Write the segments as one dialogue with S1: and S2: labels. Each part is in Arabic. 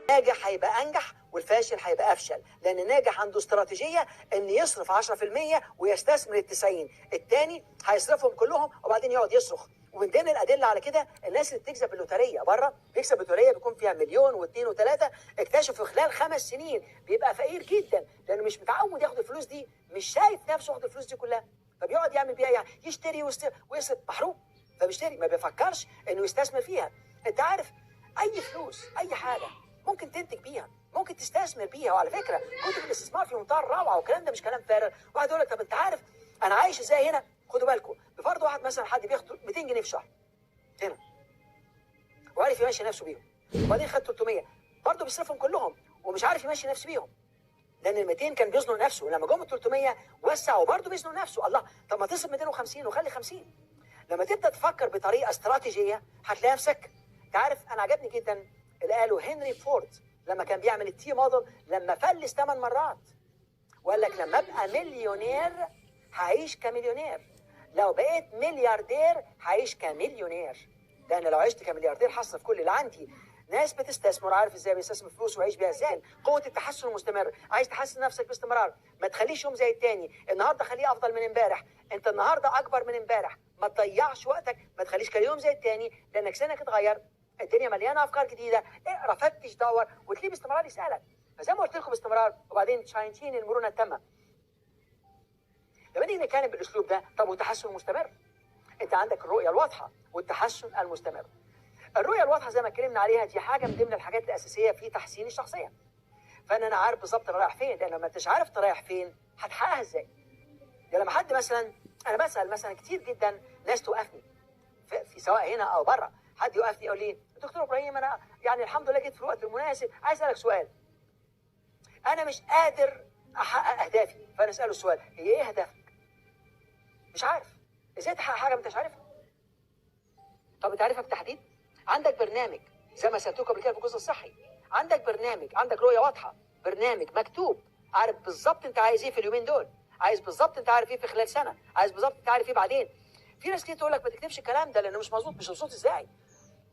S1: الناجح هيبقى انجح والفاشل هيبقى افشل، لان الناجح عنده استراتيجيه ان يصرف 10% ويستثمر ال 90، الثاني هيصرفهم كلهم وبعدين يقعد يصرخ. ومن ضمن الادله على كده الناس اللي بتكسب اللوتريه بره، بيكسب اللوتريه بيكون فيها مليون واثنين وثلاثه، اكتشفوا خلال 5 سنين بيبقى فقير جدا، لانه مش متعود ياخد الفلوس دي، مش شايف نفسه ياخد الفلوس دي كلها، فبيقعد يعمل بيها يعني يشتري ويصرف محروق، فبيشتري ما بيفكرش انه يستثمر فيها. انت عارف اي فلوس اي حاجه ممكن تنتج بيها، ممكن تستثمر بيها. وعلى فكره كتب الاستثمار في منتهى الروعه، والكلام ده مش كلام فارغ. واحد يقول لك طب انت عارف انا عايش ازاي هنا؟ خدوا بالكم، بفرض واحد مثلا حد بياخد 200 جنيه في شهر هنا وعارف يمشي نفسه بيهم، وبعدين خد 300 برضه بيصرفهم كلهم ومش عارف يمشي نفسه بيهم، لان ال 200 كان بيزنق نفسه، لما جم ال 300 وسع وبرضه بيزنق نفسه. الله، طب ما تصرف 250 وخلي 50. لما تبدا تفكر بطريقه استراتيجيه هتلاقي نفسك. انت عارف انا عجبني جدا اللي قاله هنري فورد لما كان بيعمل التي موديل، لما فلس 8 مرات وقال لك لما ابقى مليونير هعيش كمليونير، لو بقيت ملياردير هعيش كمليونير، لان لو عشت كملياردير هصرف كل اللي عندي. ناس بتستثمر، عارف ازاي بيستثمر فلوس ويعيش بيها ازاي؟ قوه التحسن المستمر. عايز تحسن نفسك باستمرار، ما تخليش يوم زي التاني، النهارده خليه افضل من امبارح، انت النهارده اكبر من امبارح، ما تضيعش وقتك، ما تخليش كل يوم زي التاني، لانك سنك اتغير، الدنيا مليانه افكار جديده، اقرا فتش دور وتلاقيه باستمرار يسالك. فزي ما قلت لكم باستمرار، وبعدين شاينتين المرونه التامه. لما نيجي نتكلم بالاسلوب ده، طب والتحسن المستمر؟ انت عندك الرؤيه الواضحه والتحسن المستمر. الرؤيه الواضحه زي ما اتكلمنا عليها دي حاجه من ضمن الحاجات الاساسيه في تحسين الشخصيه. فانا عارف بالظبط انا رايح فين، لان لما انتش عارف انت رايح فين هتحققها ازاي؟ يعني لما حد مثلا، انا بسال مثلا كتير جدا ناس توقفني في سواء هنا او بره، حد يوقفني يقول لي دكتور ابراهيم انا يعني الحمد لله جيت في الوقت المناسب، عايز اسالك سؤال، انا مش قادر احقق اهدافي. فانا اساله السؤال، هي ايه هدفك؟ مش عارف. ازاي تحقق حاجه ما انتش عارفها؟ طب انت عارفها بالتحديد؟ عندك برنامج زي ما سالتوك قبل كده في الجزء الصحي، عندك برنامج، عندك رؤيه واضحه، برنامج مكتوب، عارف بالظبط انت عايز ايه في اليومين دول، عايز بالظبط انت عارف ايه في خلال سنه، عايز بالظبط انت عارف ايه بعدين. في ناس كتير تقول لك ما تكتبش الكلام ده لانه مش مظبوط. مش مظبوط ازاي؟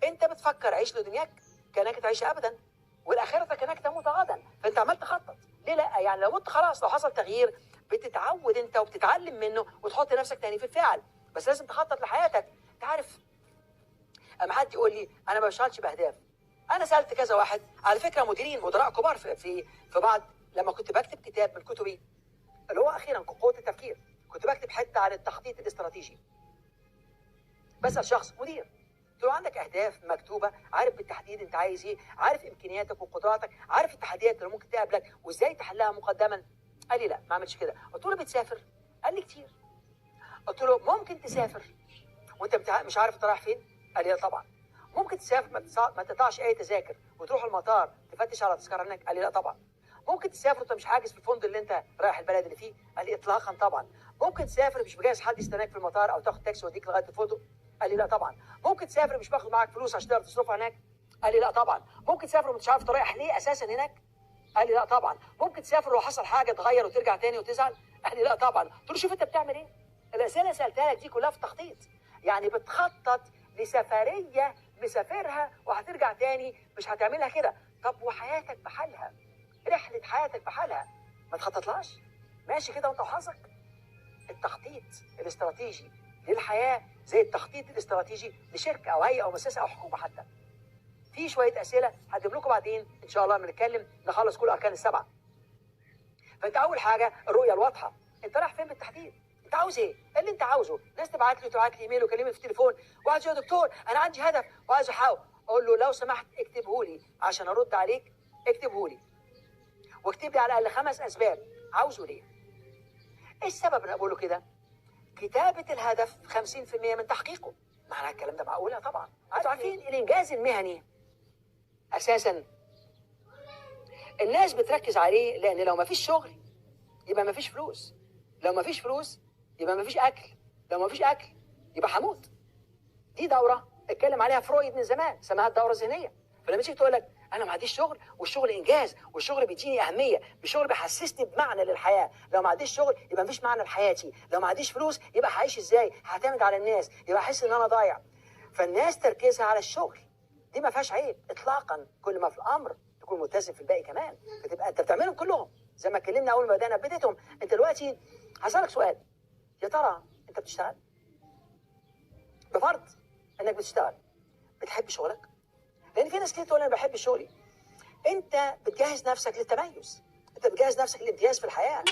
S1: انت بتفكر عيش لدنياك كانك تعيش ابدا، والاخره كانك تموت غدا، فانت عمال تخطط. ليه لا؟ يعني لو مت خلاص، لو حصل تغيير بتتعود انت وبتتعلم منه وتحط نفسك تاني في الفعل، بس لازم تخطط لحياتك. انت عارف اما حد يقول لي انا ما بشتغلش باهداف، انا سالت كذا واحد على فكره، مديرين مدراء كبار في بعض، لما كنت بكتب كتاب من كتبي اللي هو اخيرا قوه التفكير، كنت بكتب حته عن التخطيط الاستراتيجي. بسال شخص مدير، قلت له عندك اهداف مكتوبه، عارف بالتحديد انت عايز ايه، عارف امكانياتك وقدراتك، عارف التحديات اللي ممكن تقابلك وازاي تحلها مقدما؟ قال لي لا ما عملتش كده. قلت له بتسافر؟ قال لي كتير. قلت له ممكن تسافر وانت مش عارف انت رايح فين؟ قال لي لا طبعا. ممكن تسافر ما تقطعش اي تذاكر وتروح المطار تفتش على تذكره هناك؟ قال لي لا طبعا. ممكن تسافر وانت مش حاجز في الفندق اللي انت رايح البلد اللي فيه؟ قال لي اطلاقا طبعا. ممكن تسافر مش مجهز حد يستناك في المطار او تاخد تاكسي يوديك لغايه الفندق؟ قال لي لا طبعا. ممكن تسافر مش باخد معاك فلوس عشان تقدر تصرفها هناك؟ قال لي لا طبعا. ممكن تسافر ومش عارف رايح ليه اساسا هناك؟ قال لي لا طبعا. ممكن تسافر لو حصل حاجه تغير وترجع تاني وتزعل؟ قال لي لا طبعا. قلت له شوف انت بتعمل ايه؟ الاسئله اللي سالتها لك دي كلها في تخطيط، يعني بتخطط لسفريه مسافرها وهترجع تاني، مش هتعملها كده. طب وحياتك بحالها، رحله حياتك بحالها ما تخططلهاش؟ ماشي كده وانت وحظك. التخطيط الاستراتيجي للحياه زي التخطيط الاستراتيجي لشركه او هيئه او مؤسسه او حكومه حتى. في شويه اسئله هجيب لكم بعدين ان شاء الله لما نتكلم نخلص كل الاركان السبعه. فانت اول حاجه الرؤيه الواضحه، انت رايح فين بالتحديد؟ انت عاوز ايه؟ اللي انت عاوزه. ناس تبعت لي ايميل وكلمني في التليفون وعايز يا دكتور انا عندي هدف وعايز احاول، اقول له لو سمحت اكتبه لي عشان ارد عليك، اكتبه لي واكتب لي على الاقل 5 اسباب عاوزه ليه. ايه السبب انا بقول له كده؟ كتابه الهدف 50% من تحقيقه. معنى الكلام ده معقوله؟ طبعا. انتوا عارفين الانجاز المهني اساسا الناس بتركز عليه، لان لو ما فيش شغل يبقى ما فيش فلوس، لو ما فيش فلوس يبقى ما فيش اكل، لو ما فيش اكل يبقى هموت. دي دوره اتكلم عليها فرويد من زمان، سماها الدوره الذهنيه. فلما تيجي تقول لك انا ما عنديش شغل والشغل انجاز والشغل بيديني اهميه، الشغل بيحسسني بمعنى للحياه، لو ما عنديش شغل يبقى مفيش معنى لحياتي، لو ما عنديش فلوس يبقى هعيش ازاي؟ هعتمد على الناس، يبقى احس ان انا ضايع. فالناس تركيزها على الشغل دي ما فيهاش عيب اطلاقا، كل ما في الامر تكون ملتزم في الباقي كمان، فتبقى انت بتعملهم كلهم زي ما اتكلمنا اول ما بدانا بديتهم. انت دلوقتي هسالك سؤال، يا ترى انت بتشتغل؟ بفرض انك بتشتغل، بتحب شغلك؟ لان في ناس كتير تقول انا بحب شغلي. انت بتجهز نفسك للتميز، انت بتجهز نفسك للامتياز في الحياه.